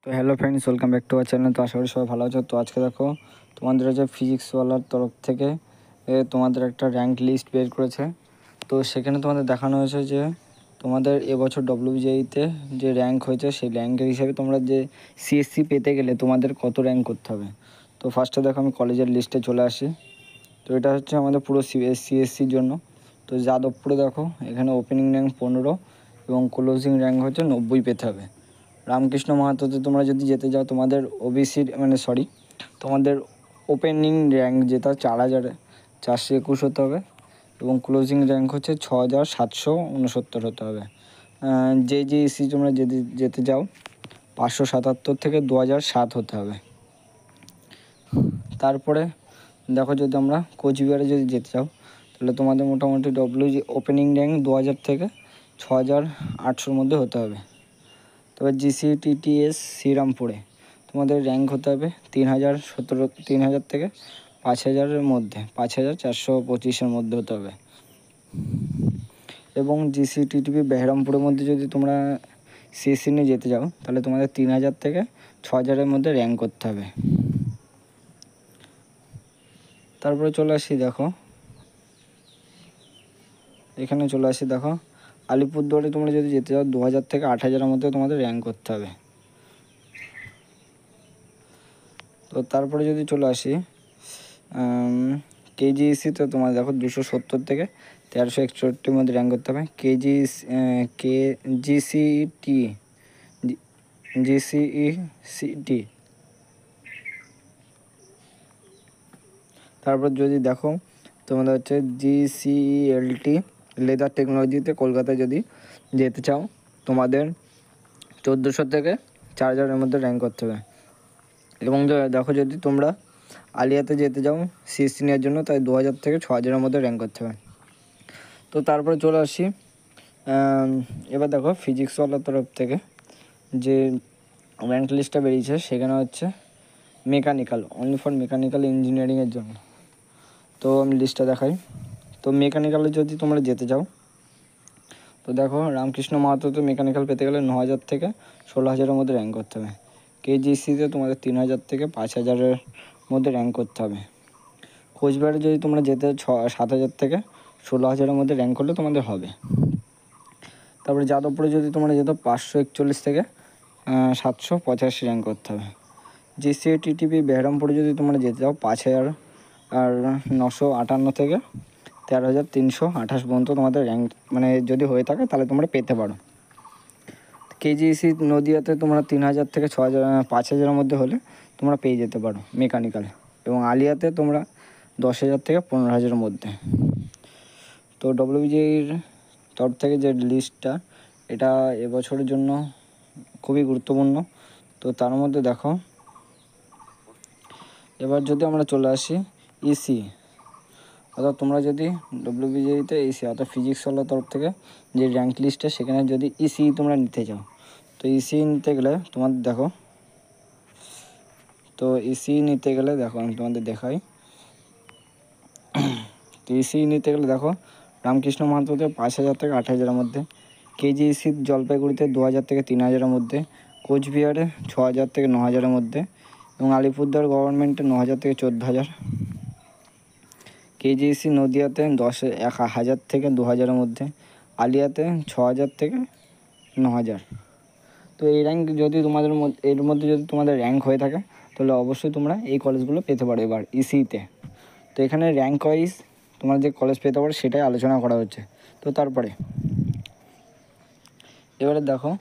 তো hello friends, welcome back to our channel. তো আশা করি সবাই ভালো আছো। তো আজকে দেখো তোমাদের হচ্ছে ফিজিক্সওয়ালার তরফ থেকে তোমাদের একটা র্যাঙ্ক লিস্ট বের করেছে। তো সেখানে তোমাদের দেখানো হয়েছে যে তোমাদের এবছর ডব্লিউবিজেইতে যে র্যাঙ্ক হয়েছে সেই র্যাঙ্কের হিসাবে তোমরা যে সিএসসি পেতে গেলে তোমাদের কত র্যাঙ্ক করতে হবে। তো ফার্স্টে দেখো আমি কলেজের লিস্টে চলে আসি। তো এটা হচ্ছে আমাদের পুরো সিএসসির জন্য। তো যাদবপুরে দেখো এখানে ওপেনিং র্যাঙ্ক 15 এবং ক্লোজিং র্যাঙ্ক হচ্ছে 90 পেতে হবে। রামকৃষ্ণ মাহাতোতে তোমরা যদি যেতে যাও তোমাদের ওবিসির তোমাদের ওপেনিং র্যাঙ্ক যেটা 4,421 হতে হবে এবং ক্লোজিং র্যাঙ্ক হচ্ছে 6,769 হতে হবে। জেইসি তোমরা যেতে যাও 577 থেকে 2007 হতে হবে। তারপরে দেখো যদি আমরা কোচবিহারে যদি যেতে চাও তাহলে তোমাদের মোটামুটি ওপেনিং র্যাঙ্ক 2000 থেকে 6,800 মধ্যে হতে হবে। তবে জিসিটিটিএস শ্রীরামপুরে তোমাদের র্যাঙ্ক হতে হবে 3,000 থেকে 5,000-এর মধ্যে, 5,425-এর মধ্যে হতে হবে। এবং জিসিটিটিপি বেহরামপুরের মধ্যে যদি তোমরা সিএসসি নিয়ে যেতে যাও তাহলে তোমাদের 3,000 থেকে 6,000-এর মধ্যে র্যাঙ্ক করতে হবে। তারপরে চলে আসি দেখো এখানে চলে আসি দেখো আলিপুরদুয়ারে তোমরা যদি যেতে যাও 2,000 থেকে 8,000-এর মধ্যে তোমাদের র্যাঙ্ক করতে হবে। তো তারপরে যদি চলে আসি কেজিইসিতে তোমার দেখো 270 থেকে 1,361-এর মধ্যে র্যাঙ্ক করতে হবে। জিসিইসিটি তারপর যদি দেখো তোমাদের হচ্ছে জিসিএলটি লেদার টেকনোলজিতে কলকাতায় যদি যেতে চাও তোমাদের 1,400 থেকে 4,000-এর মধ্যে র্যাঙ্ক করতে হবে। এবং দেখো যদি তোমরা আলিয়াতে যেতে যাও সিএসসি নেওয়ার জন্য তাই 2,000 থেকে 6,000-এর মধ্যে র্যাঙ্ক করতে হবে। তো তারপরে চলে আসি এবার দেখো ফিজিক্সওয়ালার তরফ থেকে যে র্যাঙ্ক লিস্টটা বেরিয়েছে সেখানে হচ্ছে মেকানিক্যাল, অনলি ফর মেকানিক্যাল ইঞ্জিনিয়ারিংয়ের জন্য। তো আমি লিস্টটা দেখাই। তো মেকানিক্যালে যদি তোমরা যেতে চাও তো দেখো রামকৃষ্ণ মাহাতোতে মেকানিক্যাল পেতে গেলে 9,000 থেকে 16,000-এর মধ্যে র্যাঙ্ক করতে হবে। কেজিসিতে তোমাদের 3,000 থেকে 5,000-এর মধ্যে র্যাঙ্ক করতে হবে। কোচবিহারে যদি তোমরা যেতে 7,000 থেকে 16,000-এর মধ্যে র্যাঙ্ক করলে তোমাদের হবে। তারপরে যাদবপুরে যদি তোমরা যেত 541 থেকে 785 র্যাঙ্ক করতে হবে। জিসিএটিটিপি বেহরামপুরে যদি তোমরা যেতে চাও 5,958 থেকে 13,328 পর্যন্ত তোমাদের র্যাঙ্ক যদি হয়ে থাকে তাহলে তোমরা পেতে পারো। কেজিইসি নদিয়াতে তোমরা 3,000 থেকে 5,000-এর মধ্যে হলে তোমরা পেয়ে যেতে পারো মেকানিক্যাল। এবং আলিয়াতে তোমরা 10,000 থেকে 15,000-এর মধ্যে। তো ডব্লিউবিজির তরফ থেকে যে লিস্টটা এটা এবছরের জন্য খুবই গুরুত্বপূর্ণ। তো তার মধ্যে দেখো এবার যদি আমরা চলে আসি ইসি, অর্থাৎ তোমরা যদি ডব্লিউবিজিতে ইসি অর্থাৎ ফিজিক্সওয়ালার তরফ থেকে যে র্যাঙ্ক লিস্টটা সেখানে যদি ইসি তোমরা নিতে চাও তো ইসি নিতে গেলে তোমাদের দেখো আমি তোমাদের দেখাই। তো ইসি নিতে গেলে দেখো রামকৃষ্ণ মাহাতোতে 5,000 থেকে 8,000-এর মধ্যে, কেজিইসি জলপাইগুড়িতে 2,000 থেকে 3,000-এর মধ্যে, কোচবিহারে 6,000 থেকে 9,000-এর মধ্যে এবং আলিপুরদুয়ার গভর্নমেন্টে 9,000 থেকে 14,000। কেজিইসি নদিয়াতে 1,000 থেকে 2,000-এর মধ্যে, আলিয়াতে 6,000 থেকে 9,000। তো এই র্যাঙ্ক যদি এর মধ্যে যদি তোমাদের র্যাঙ্ক হয়ে থাকে তাহলে অবশ্যই তোমরা এই কলেজগুলো পেতে পারো এবার ইসিতে। তো এখানে র্যাঙ্ক ওয়াইজ তোমরা যে কলেজ পেতে পারো সেটাই আলোচনা করা হচ্ছে। তো তারপরে এবারে দেখো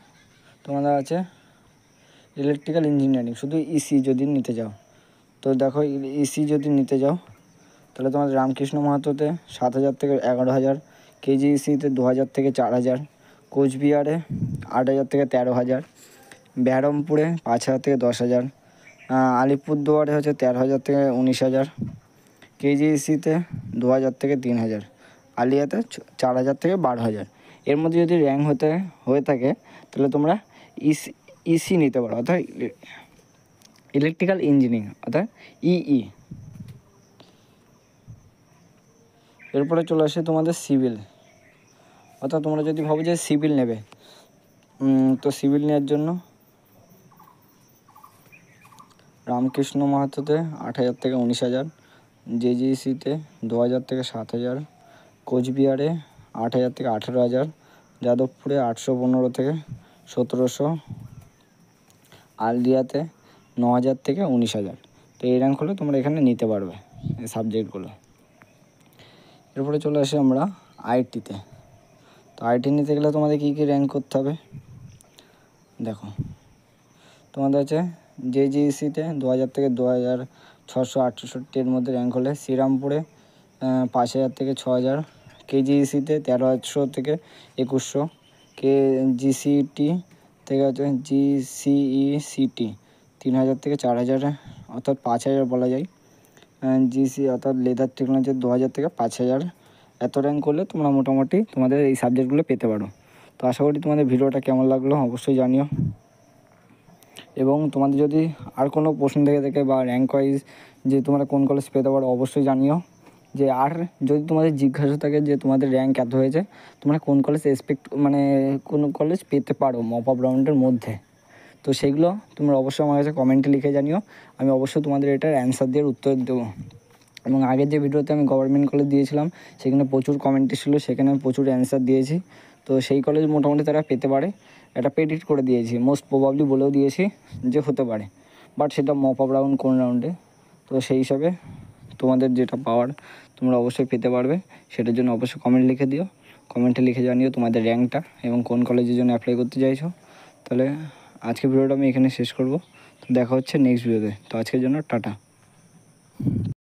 তোমাদের আছে ইলেকট্রিক্যাল ইঞ্জিনিয়ারিং, শুধু ইসি যদি নিতে যাও। তো দেখো ইসি যদি নিতে যাও তাহলে তোমাদের রামকৃষ্ণ মাহাতোতে 7,000 থেকে 11,000, কেজিইসিতে 2,000 থেকে 4,000, কোচবিহারে 8,000 থেকে 13,000, বেহরমপুরে 5,000 থেকে 10,000, আলিপুরদুয়ারে হচ্ছে 13,000 থেকে 19,000, কেজিইসিতে 2,000 থেকে 3,000, আলিয়াতে 4,000 থেকে 12,000। এর মধ্যে যদি র্যাঙ্ক হয়ে থাকে তাহলে তোমরা ইসি নিতে পারো, অর্থাৎ ইলেকট্রিক্যাল ইঞ্জিনিয়ারিং অর্থাৎ ইই। এরপরে চলে আসে তোমাদের সিভিল, অর্থাৎ তোমরা যদি ভাবো যে সিভিল নেবে তো সিভিল নেওয়ার জন্য রামকৃষ্ণ মাহাতোতে 8,000 থেকে 19,000, জেজিসিতে 2,000 থেকে 7,000, কোচবিহারে 8,000 থেকে 18,000, যাদবপুরে 815 থেকে 1,700, আলদিয়াতে 9,000 থেকে 19,000। তো এই র্যাঙ্ক হলে তোমরা এখানে নিতে পারবে এই সাবজেক্টগুলো। এরপরে চলে আসি আমরা আইটিতে। তো আইটি নিতে গেলে তোমাদের কী কী র্যাঙ্ক করতে হবে দেখো। তোমাদের আছে জেজিসিতে 2,000 থেকে 2,668 মধ্যে র্যাঙ্ক হলে, শ্রীরামপুরে 5,000 থেকে 6,000, কেজিইসিতে 1,300 থেকে 2,100, জিসিটি থেকে হচ্ছে জিসিইসিটি 3,000 থেকে 4,000, অর্থাৎ 5,000 বলা যায়। জিসি অর্থাৎ লেদার টেকনোলজি 2,000 থেকে 5,000। এত র্যাঙ্ক করলে তোমরা মোটামুটি তোমাদের এই সাবজেক্টগুলো পেতে পারো। তো আশা করি তোমাদের ভিডিওটা কেমন লাগলো অবশ্যই জানিও, এবং তোমাদের যদি আর কোনো প্রশ্ন থেকে থাকে বা র্যাঙ্ক ওয়াইজ যে তোমরা কোন কলেজ পেতে পারো অবশ্যই জানিও। যে আর যদি তোমাদের জিজ্ঞাসা থাকে যে তোমাদের র্যাঙ্ক এত হয়েছে, তোমরা কোন কলেজ কোন কলেজ পেতে পারো মপ আপ রাউন্ডের মধ্যে, তো সেগুলো তোমরা অবশ্যই আমার কাছে কমেন্টে লিখে জানিও। আমি অবশ্যই তোমাদের এটার অ্যান্সার দিয়ে উত্তর দেবো। এবং আগের যে ভিডিওতে আমি গভর্নমেন্ট কলেজ দিয়েছিলাম সেখানে প্রচুর কমেন্ট ছিল, সেখানে আমি প্রচুর অ্যান্সার দিয়েছি। তো সেই কলেজ মোটামুটি তারা পেতে পারে, এটা প্রেডিক্ট করে দিয়েছি, মোস্ট প্রবাবলি বলেও দিয়েছি যে হতে পারে, বাট সেটা মপ আপ রাউন্ড কোন রাউন্ডে। তো সেই হিসাবে তোমাদের যেটা পাওয়ার তোমরা অবশ্যই পেতে পারবে, সেটার জন্য অবশ্যই কমেন্ট লিখে দিও। কমেন্টে লিখে জানিও তোমাদের র্যাঙ্কটা এবং কোন কলেজের জন্য অ্যাপ্লাই করতে চাইছো। তাহলে আজকের ভিডিওটা আমি এখানে শেষ করব। তো দেখা হচ্ছে নেক্সট ভিডিওতে। তো আজকের জন্য টাটা।